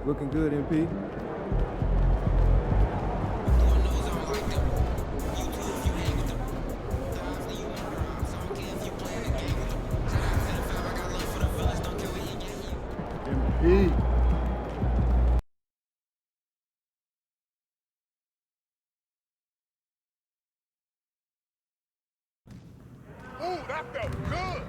Looking good, MP. MP. Ooh, that felt good.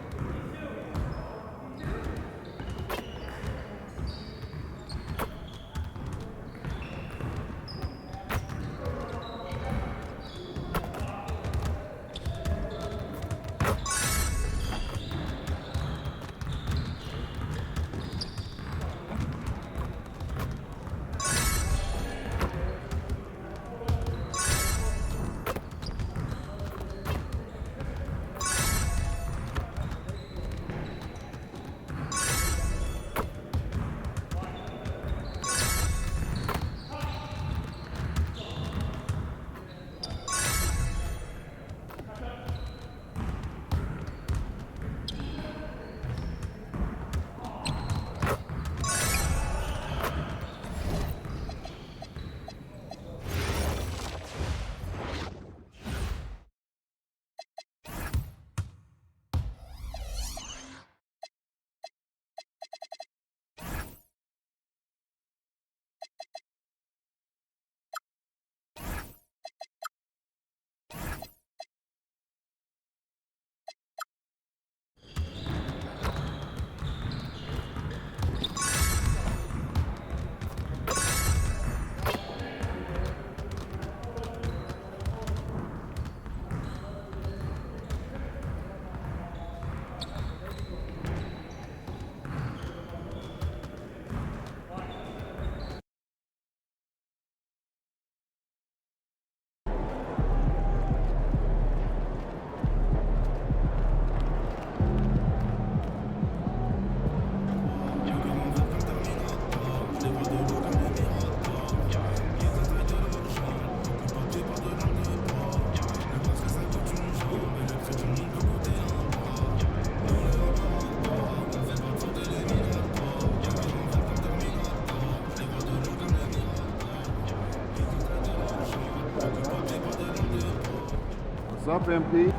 What's up, MP?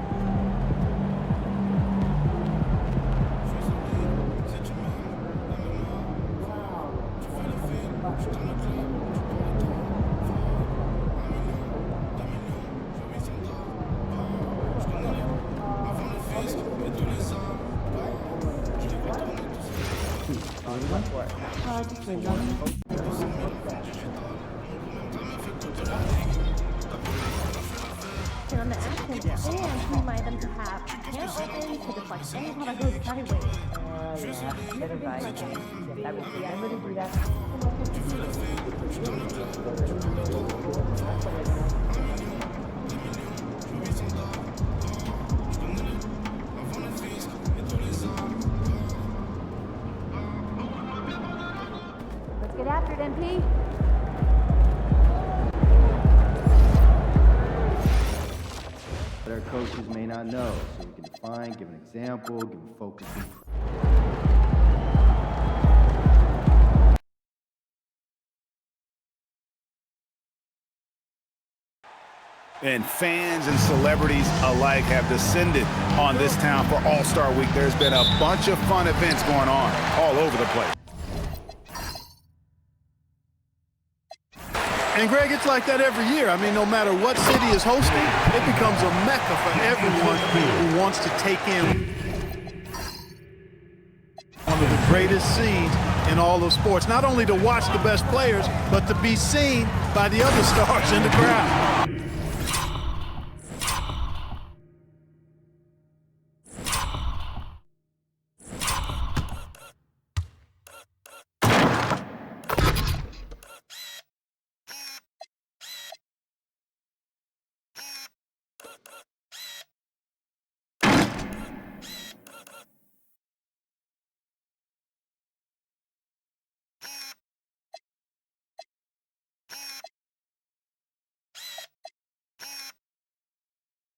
On the action, and we might them to have hands open to deflect any kind of goes sideways. Yeah, good advice. Yes, I'm going to do that. Let's get after it, MP. That our coaches may not know, so we can define, give an example, give a focus. And fans and celebrities alike have descended on this town for All-Star Week. There's been a bunch of fun events going on all over the place. And Greg, it's like that every year. I mean, no matter what city is hosting, it becomes a mecca for everyone who wants to take in one of the greatest scenes in all of sports. Not only to watch the best players, but to be seen by the other stars in the crowd.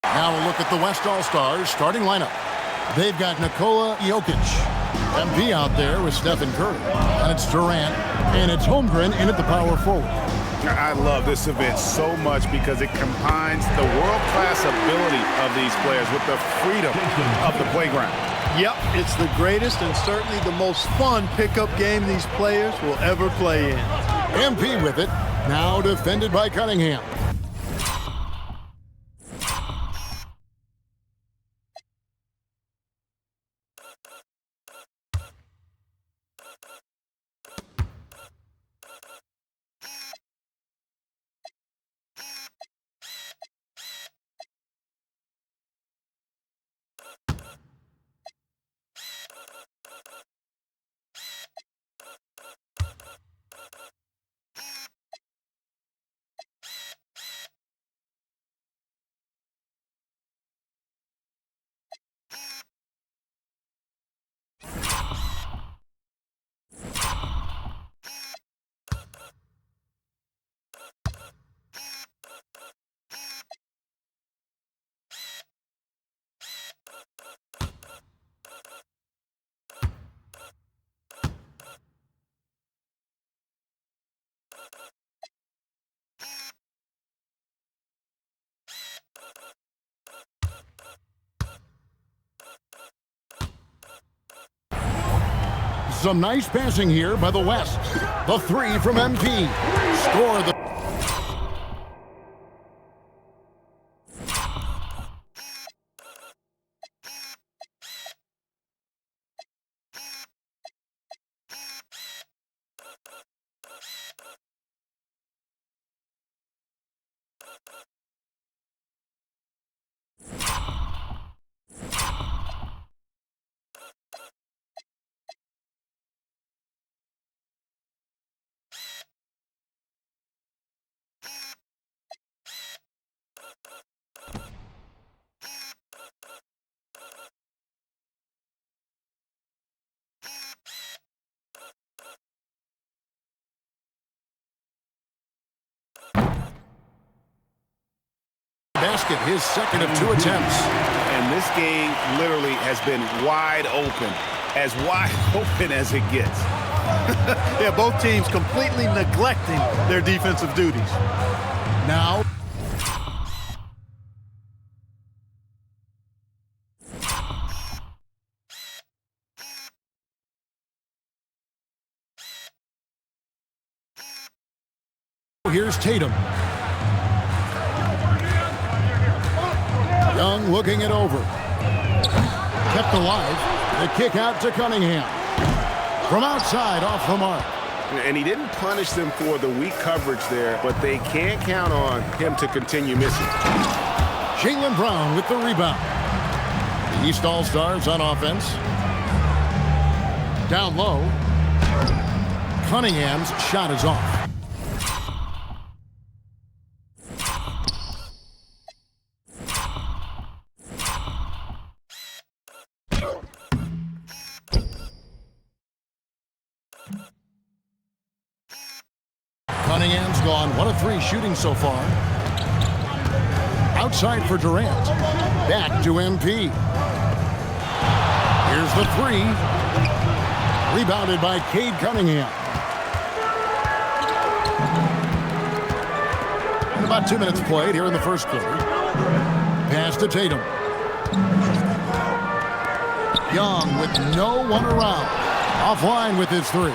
Now a look at the West All-Stars starting lineup. They've got Nikola Jokic, MP out there with Stephen Curry. And it's Durant. And it's Holmgren in at the power forward. I love this event so much because it combines the world-class ability of these players with the freedom of the playground. Yep, it's the greatest and certainly the most fun pickup game these players will ever play in. MP with it. Now defended by Cunningham. Some nice passing here by the West. The three from MP. Score the... Basket, his second of 2 attempts. And this game literally has been wide open as it gets. Yeah, both teams completely neglecting their defensive duties. Now... Here's Tatum. Young looking it over. Kept alive. The kick out to Cunningham. From outside, off the mark. And he didn't punish them for the weak coverage there, but they can't count on him to continue missing. Jaylen Brown with the rebound. The East All-Stars on offense. Down low. Cunningham's shot is off. Cunningham's gone 1 of 3 shooting so far. Outside for Durant. Back to MP. Here's the 3. Rebounded by Cade Cunningham. And about 2 minutes played here in the first quarter. Pass to Tatum. Young with no one around. Offline with his 3.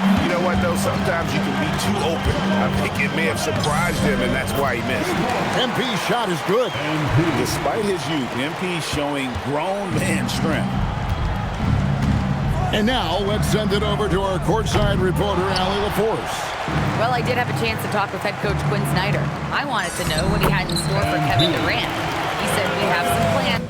You know what, though? Sometimes you can be too open. I think it may have surprised him, and that's why he missed. MP's shot is good. Despite his youth, MP showing grown man strength. And now, let's send it over to our courtside reporter, Allie LaForce. Well, I did have a chance to talk with head coach Quinn Snyder. I wanted to know what he had in store for Kevin Durant. He said we have some plans.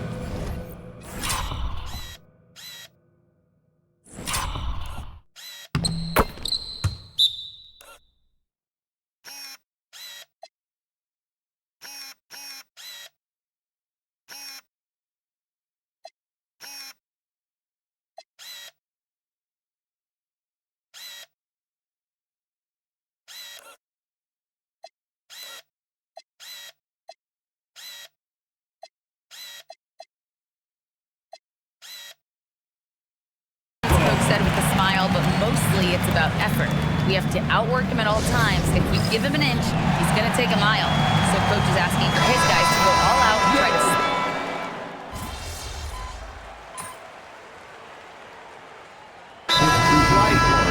mostly it's about effort. We have to outwork him at all times. If we give him an inch, he's going to take a mile. So coach is asking for his guys to go all out and try to...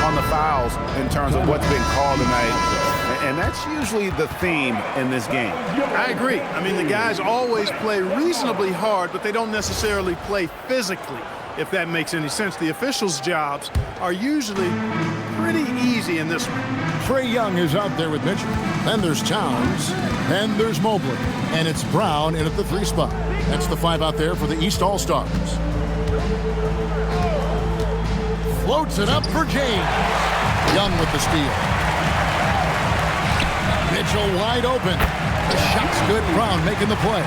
on the fouls in terms of what's been called tonight, and that's usually the theme in this game. I agree. I mean, the guys always play reasonably hard, but they don't necessarily play physically, if that makes any sense. The officials' jobs are usually pretty easy in this one. Trae Young is out there with Mitchell. Then there's Towns. Then there's Mobley. And it's Brown in at the 3 spot. That's the 5 out there for the East All-Stars. Floats it up for James. Young with the steal. Mitchell wide open. The shot's good. Brown making the play.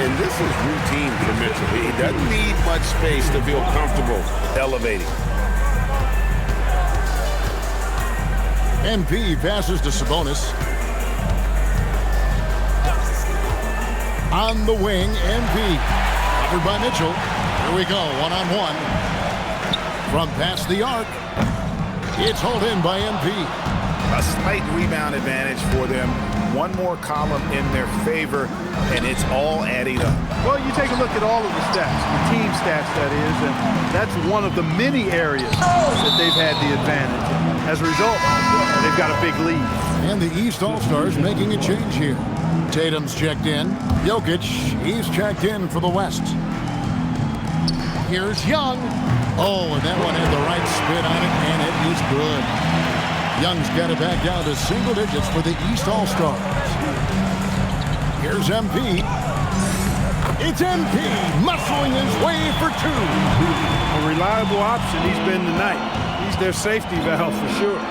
And this is routine for Mitchell. He doesn't need much space to feel comfortable elevating. MP passes to Sabonis. On the wing, MP. Covered by Mitchell. Here we go, one-on-one. From past the arc. It's hauled in by MP. A slight rebound advantage for them. One more column in their favor, and it's all adding up. Well, you take a look at all of the stats, the team stats, that is, and that's one of the many areas that they've had the advantage. As a result, they've got a big lead. And the East All-Stars making a change here. Tatum's checked in. Jokic, he's checked in for the West. Here's Young. Oh, and that one had the right spin on it, and it is good. Young's got it back down to single digits for the East All-Stars. Here's MP. It's MP muscling his way for 2. A reliable option he's been tonight. He's their safety valve for sure.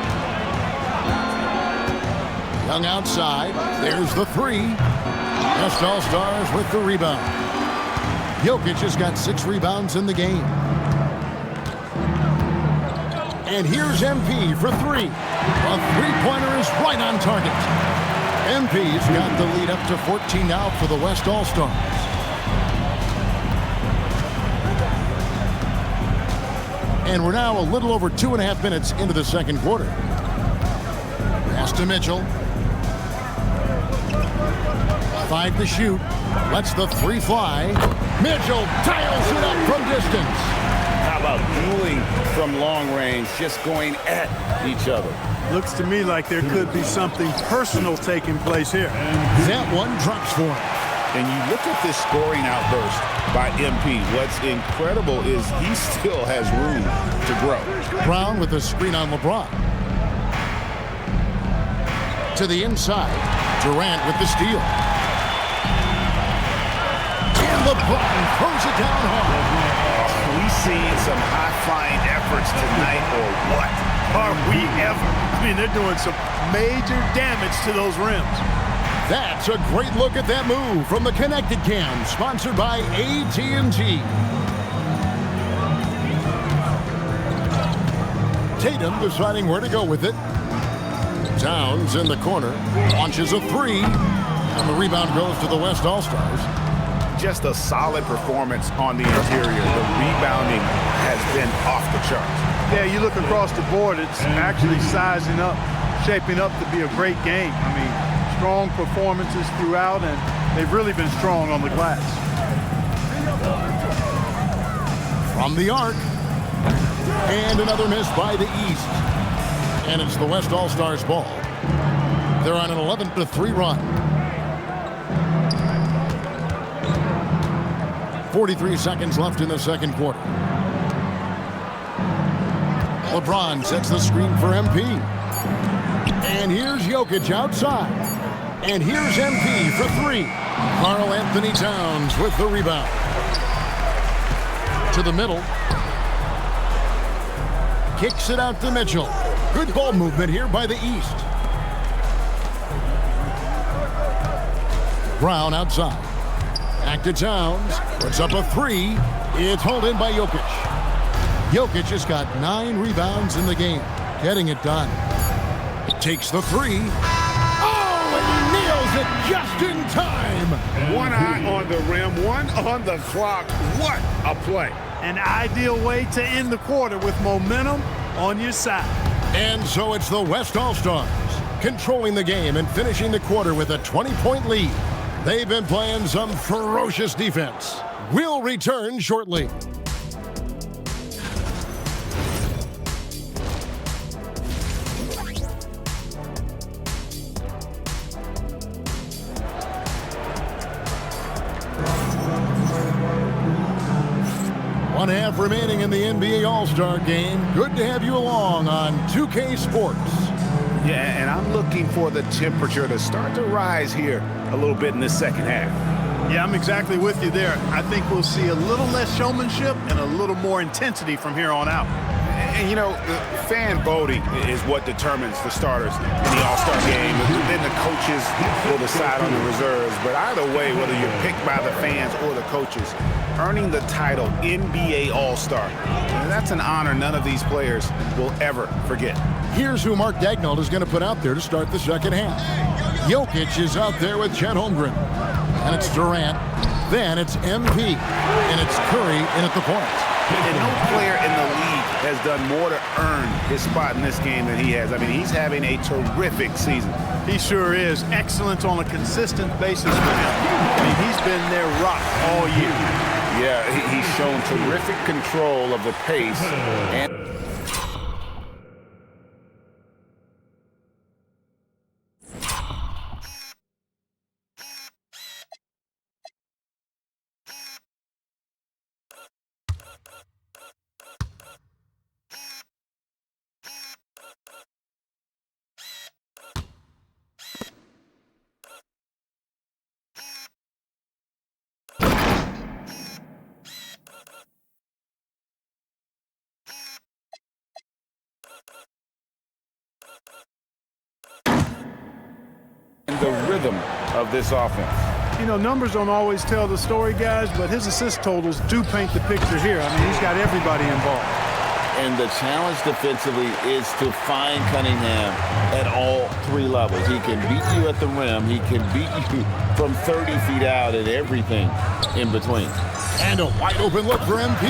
Young outside. There's the 3. West All-Stars with the rebound. Jokic has got 6 rebounds in the game. And here's MP for 3. A 3-pointer is right on target. MP's got the lead up to 14 now for the West All-Stars. And we're now a little over 2.5 minutes into the second quarter. Pass to Mitchell. 5 to shoot. Lets the 3 fly. Mitchell dials it up from distance. How about dueling from long range, just going at each other? Looks to me like there could be something personal taking place here. That one drops for him. And you look at this scoring outburst by MP. What's incredible is he still has room to grow. Brown with the screen on LeBron. To the inside. Durant with the steal. And LeBron throws it down hard. We seen some high-flying efforts tonight, or what? Are we ever? I mean, they're doing some major damage to those rims. That's a great look at that move from the Connected Cam, sponsored by AT&T. Tatum deciding where to go with it. Towns in the corner, launches a 3, and the rebound goes to the West All-Stars. Just a solid performance on the interior. The rebounding has been off the charts. Yeah, you look across the board, it's actually sizing up, shaping up to be a great game. I mean, strong performances throughout, and they've really been strong on the glass. From the arc, and another miss by the East. And it's the West All-Stars ball. They're on an 11-3 run. 43 seconds left in the second quarter. LeBron sets the screen for MP. And here's Jokic outside. And here's MP for 3. Karl Anthony Towns with the rebound. To the middle. Kicks it out to Mitchell. Good ball movement here by the East. Brown outside. Back to Towns. Puts up a 3. It's hauled in by Jokic. Jokic has got 9 rebounds in the game. Getting it done. Takes the 3. Oh, and he nails it just in time. One eye on the rim, one on the clock. What a play. An ideal way to end the quarter with momentum on your side. And so it's the West All-Stars, controlling the game and finishing the quarter with a 20-point lead. They've been playing some ferocious defense. We'll return shortly. One half remaining in the NBA All-Star Game. Good to have you along on 2K Sports. Yeah, and I'm looking for the temperature to start to rise here a little bit in this second half. Yeah, I'm exactly with you there. I think we'll see a little less showmanship and a little more intensity from here on out. And, you know, the fan voting is what determines the starters in the All-Star Game. Then the coaches will decide on the reserves. But either way, whether you're picked by the fans or the coaches, earning the title NBA All-Star, that's an honor none of these players will ever forget. Here's who Mark Daigneault is going to put out there to start the second half. Jokic is out there with Chet Holmgren. And it's Durant. Then it's MP. And it's Curry in at the point. And no player in the league has done more to earn his spot in this game than he has. I mean, he's having a terrific season. He sure is. Excellent on a consistent basis for him. I mean, he's been their rock all year. Yeah, he's shown terrific control of the pace. And the rhythm of this offense. You know, numbers don't always tell the story, guys, but his assist totals do paint the picture here. I mean, he's got everybody involved. And the challenge defensively is to find Cunningham at all three levels. He can beat you at the rim. He can beat you from 30 feet out and everything in between. And a wide open look for MP.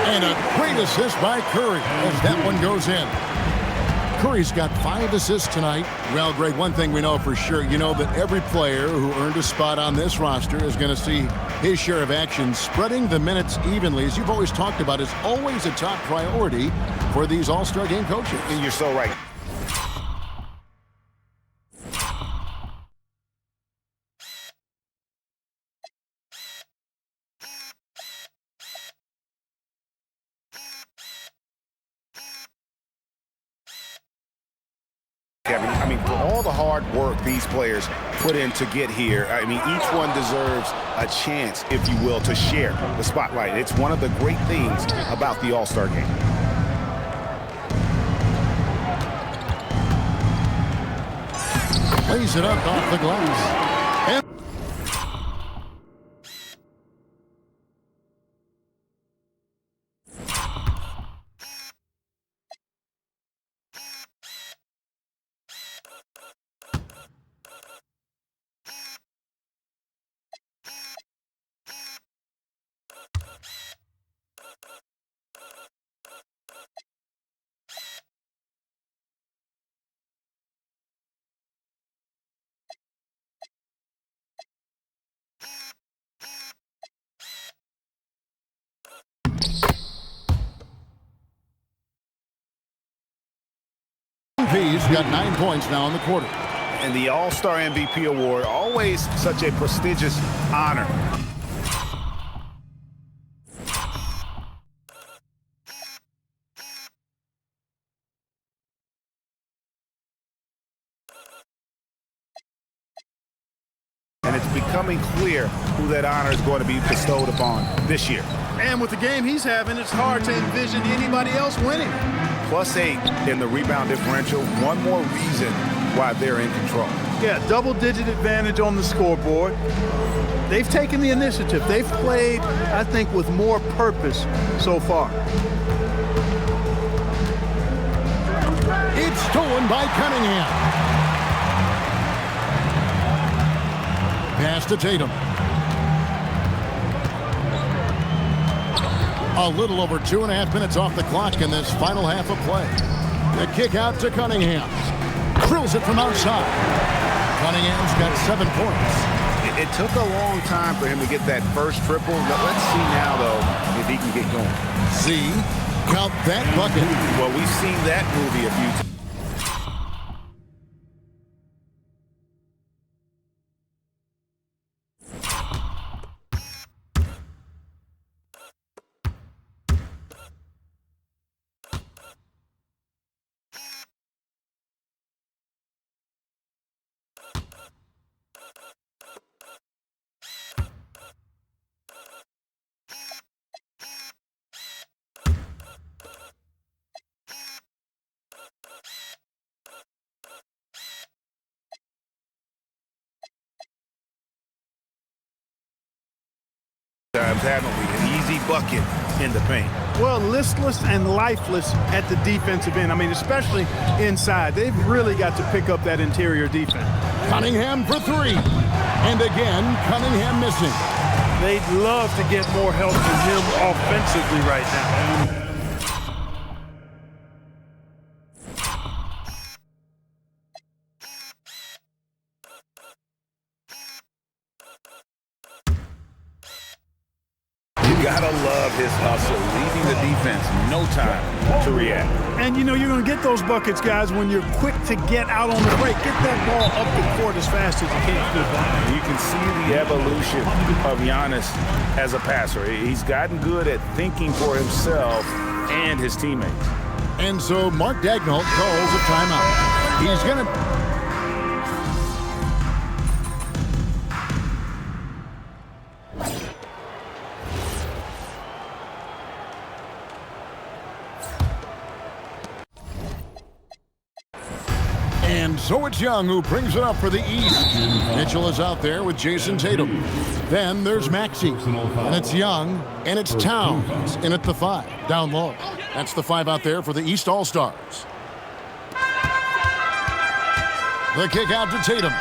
And a great assist by Curry as that one goes in. Curry's got 5 assists tonight. Well, Greg, one thing we know for sure, you know that every player who earned a spot on this roster is going to see his share of action. Spreading the minutes evenly, as you've always talked about, is always a top priority for these All-Star Game coaches. And you're so right. I mean, for all the hard work these players put in to get here, I mean, each one deserves a chance, if you will, to share the spotlight. It's one of the great things about the All-Star Game. Plays it up off the glass. And MVP's got 9 points now in the quarter. And the All-Star MVP award, always such a prestigious honor. And it's becoming clear who that honor is going to be bestowed upon this year. And with the game he's having, it's hard to envision anybody else winning. +8 in the rebound differential. One more reason why they're in control. Yeah, double-digit advantage on the scoreboard. They've taken the initiative. They've played, I think, with more purpose so far. It's stolen by Cunningham. Pass to Tatum. A little over 2.5 minutes off the clock in this final half of play. The kick out to Cunningham. Drills it from outside. Cunningham's got 7 points. It took a long time for him to get that first triple. Let's see now, though, if he can get going. Z, count that bucket. Well, we've seen that movie a few times. Times, haven't we? An easy bucket in the paint. Well, listless and lifeless at the defensive end. I mean, especially inside. They've really got to pick up that interior defense. Cunningham for 3. And again, Cunningham missing. They'd love to get more help from him offensively right now. Gotta love his hustle, leaving the defense no time to react. And you know you're going to get those buckets, guys, when you're quick to get out on the break. Get that ball up the court as fast as you can. You can see the evolution of Giannis as a passer. He's gotten good at thinking for himself and his teammates. And so Mark Daigneault calls a timeout. He's going to... And so it's Young who brings it up for the East. Mitchell is out there with Jason Tatum. Then there's Maxey. And it's Young. And it's Towns in at the 5, down low. That's the 5 out there for the East All-Stars. The kick out to Tatum.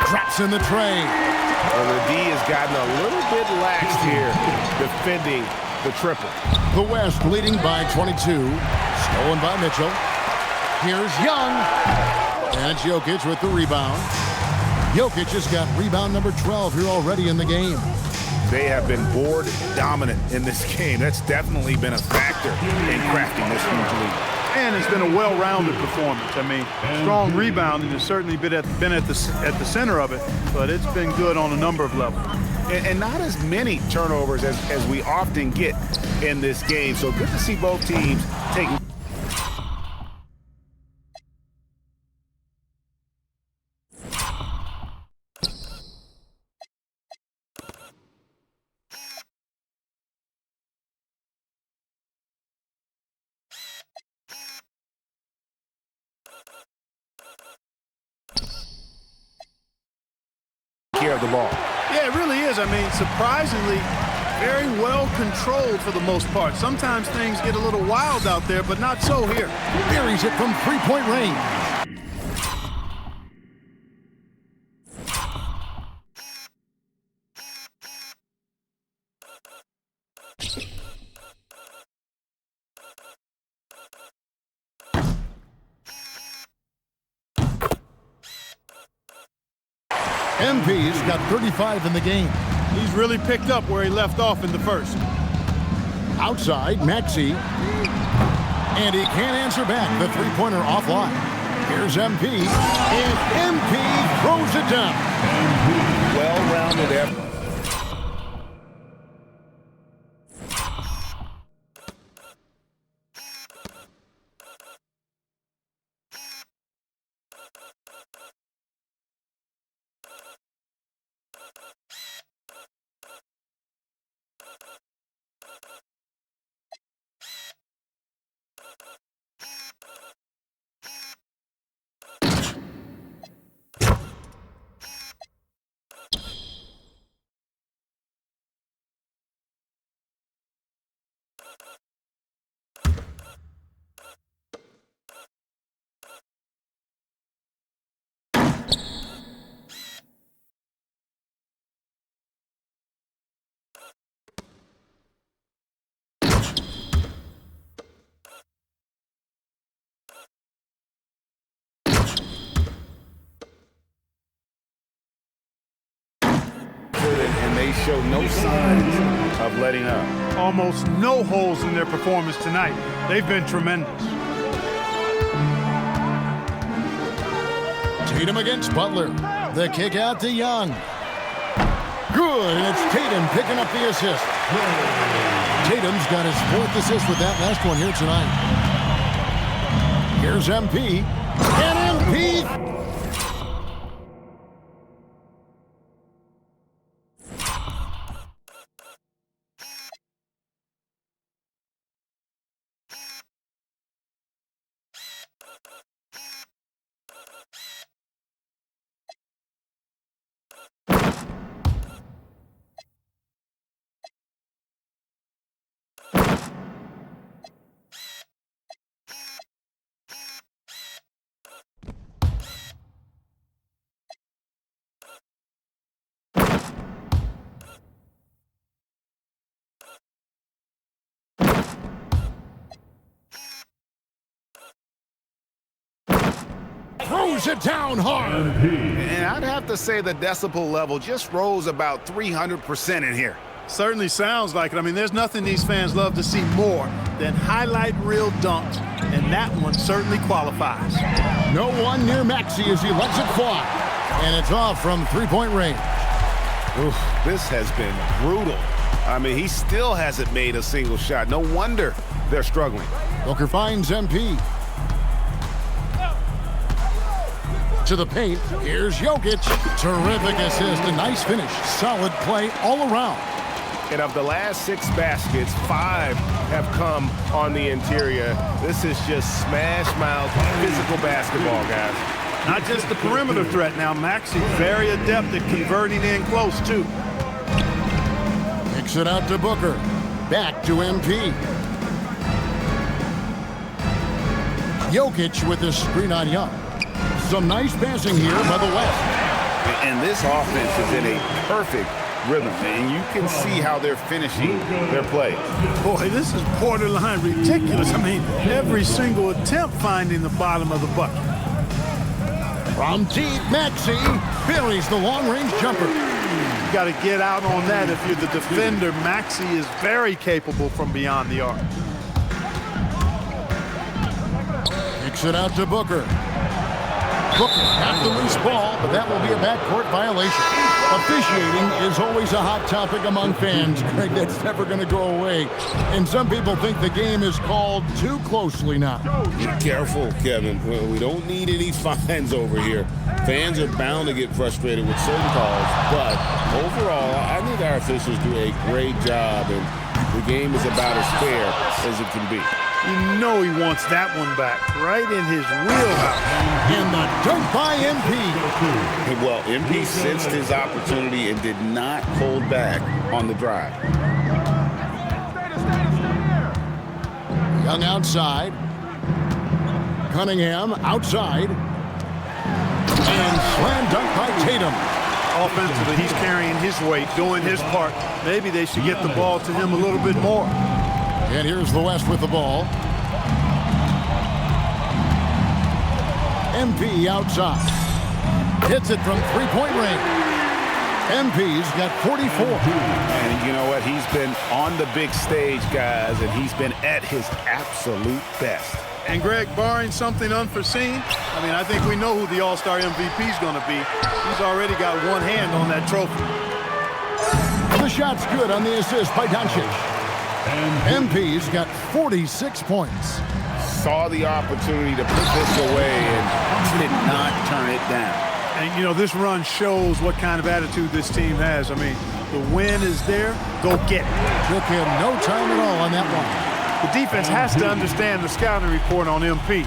Drops in the tray. Well, the D has gotten a little bit lax here defending the triple. The West leading by 22. Stolen by Mitchell. Here's Young. And it's Jokic with the rebound. Jokic has got rebound number 12 here already in the game. They have been board dominant in this game. That's definitely been a factor in crafting this huge lead. And it's been a well-rounded performance. I mean, strong rebounding has certainly been at the center of it, but it's been good on a number of levels. And not as many turnovers as we often get in this game. So good to see both teams taking. Care of the ball. Yeah, it really is. I mean, surprisingly, very well controlled for the most part. Sometimes things get a little wild out there, but not so here. Buries it from 3-point range. MP's got 35 in the game. He's really picked up where he left off in the first. Outside, Maxey. And he can't answer back. The three-pointer offline. Here's MP. And MP throws it down. Well-rounded effort. show no signs of letting up. Almost no holes in their performance tonight. They've been tremendous. Tatum against Butler. The kick out to Young. Good, and it's Tatum picking up the assist. Tatum's got his 4th assist with that last one here tonight. Here's MP. And MP. Throws it down hard. And I'd have to say the decibel level just rose about 300% in here. Certainly sounds like it. I mean, there's nothing these fans love to see more than highlight reel dunks, and that one certainly qualifies. No one near Maxey as he lets it fly. And it's off from three-point range. Oof, this has been brutal. I mean, he still hasn't made a single shot. No wonder they're struggling. Booker finds MP. To the paint, here's Jokic. Terrific assist, a nice finish. Solid play all around. And of the last 6 baskets, 5 have come on the interior. This is just smash mouth physical basketball, guys. Not just the perimeter threat now. Maxey very adept at converting in close, too. Kicks it out to Booker. Back to MP. Jokic with the screen on Young. Some nice passing here by the West. And this offense is in a perfect rhythm, and you can see how they're finishing their play. Boy, this is borderline ridiculous. I mean, every single attempt finding the bottom of the bucket. From deep, Maxey buries the long-range jumper. You got to get out on that if you're the defender. Maxey is very capable from beyond the arc. Kicks it out to Booker. Booker got the loose ball, but that will be a backcourt violation. Officiating is always a hot topic among fans. Greg, that's never going to go away. And some people think the game is called too closely now. Be careful, Kevin. We don't need any fines over here. Fans are bound to get frustrated with certain calls, but overall, I think our officials do a great job, and the game is about as fair as it can be. You know he wants that one back, right in his wheelhouse. And the dunk by MP. Well, MP sensed his opportunity and did not hold back on the drive. Young outside. Cunningham outside. And slam dunk by Tatum. Offensively, he's carrying his weight, doing his part. Maybe they should get the ball to him a little bit more. And here's the West with the ball. MP outside. Hits it from three-point range. MP's got 44. And you know what? He's been on the big stage, guys, and he's been at his absolute best. And Greg, barring something unforeseen, I mean, I think we know who the All-Star MVP is going to be. He's already got one hand on that trophy. The shot's good on the assist by Doncic. MP's got 46 points. Saw the opportunity to put this away and did not turn it down. And, you know, this run shows what kind of attitude this team has. I mean, the win is there. Go get it. Took him no time at all on that one. The defense has to understand the scouting report on MP.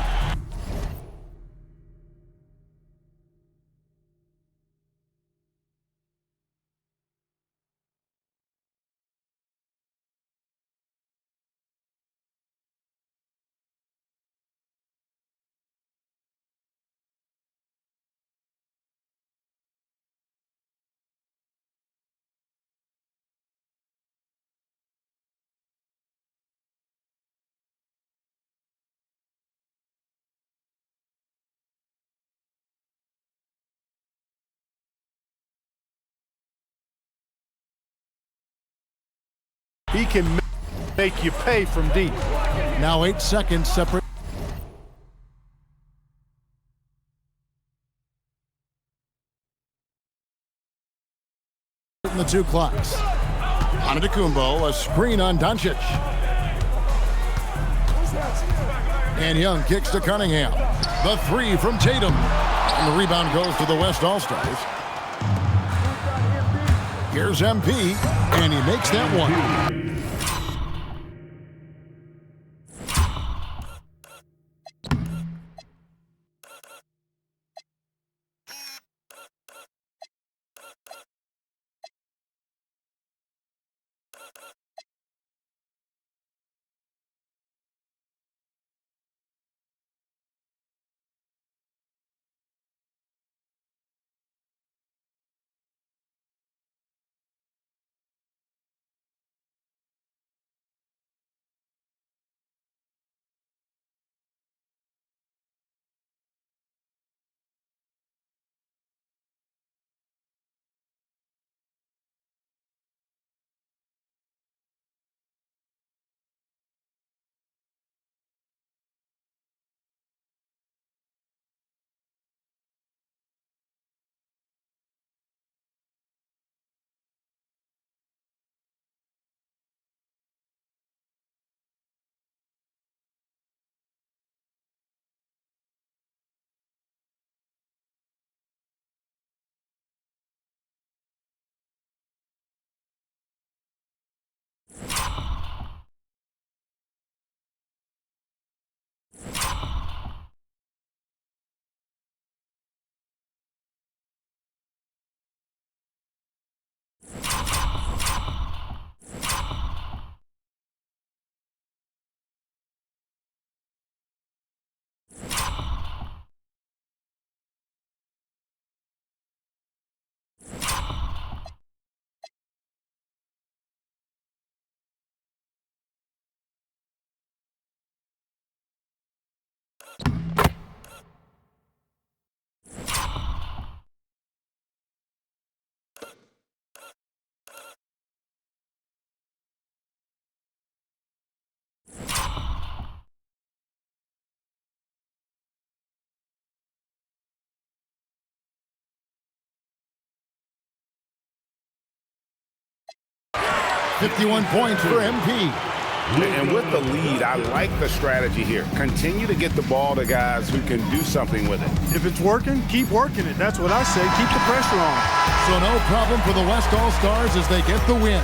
he can make you pay from deep. Now 8 seconds separate the two clocks. Antetokounmpo, a screen on Doncic. And Young kicks to Cunningham. The three from Tatum. And the rebound goes to the West All-Stars. Here's MP, and he makes that one. .51 points for MP. And with the lead, I like the strategy here. Continue to get the ball to guys who can do something with it. If it's working, keep working it. That's what I say. Keep the pressure on. So no problem for the West All-Stars as they get the win.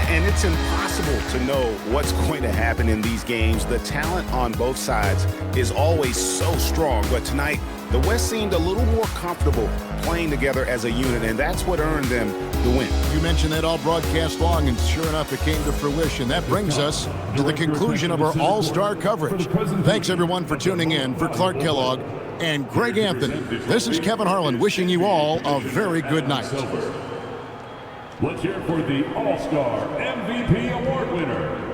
And it's impossible to know what's going to happen in these games. The talent on both sides is always so strong. But tonight, the West seemed a little more comfortable playing together as a unit, and that's what earned them the win. You mentioned that all broadcast long, and sure enough, it came to fruition. That brings us to the conclusion of our all-star coverage. Thanks, everyone, for tuning in. For Clark Kellogg and Greg Anthony, this is Kevin Harlan wishing you all a very good night. Let's hear for the All-Star MVP Award winner,